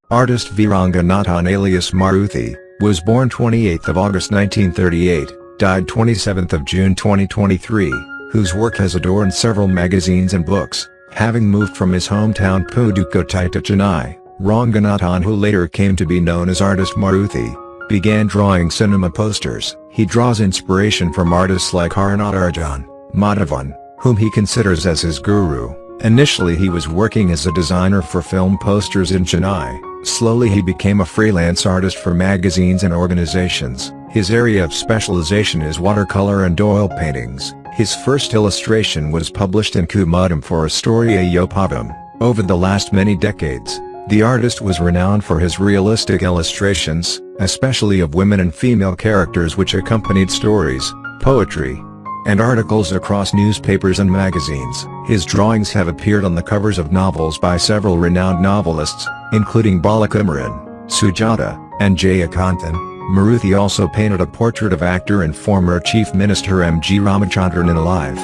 Artist V Ranganathan alias Maruthi, was born 28 August 1938, died 27 June 2023, whose work has adorned several magazines and books, having moved from his hometown Pudukottai to Chennai. Ranganathan, who later came to be known as Artist Maruthi, began drawing cinema posters. He draws inspiration from artists like R Natarajan, Madhavan, whom he considers as his guru. Initially he was working as a designer for film posters in Chennai. Slowly he became a freelance artist for magazines and organizations. His area of specialization is watercolor and oil paintings. His first illustration was published in Kumudham for a story Ayyo Paavam. Over the last many decades, the artist was renowned for his realistic illustrations, especially of women and female characters, which accompanied stories, poetry, and articles across newspapers and magazines. His drawings have appeared on the covers of novels by several renowned novelists, including Balakumaran, Sujatha, and Jayakanthan. Maruthi also painted a portrait of actor and former Chief Minister M G Ramachandran in life.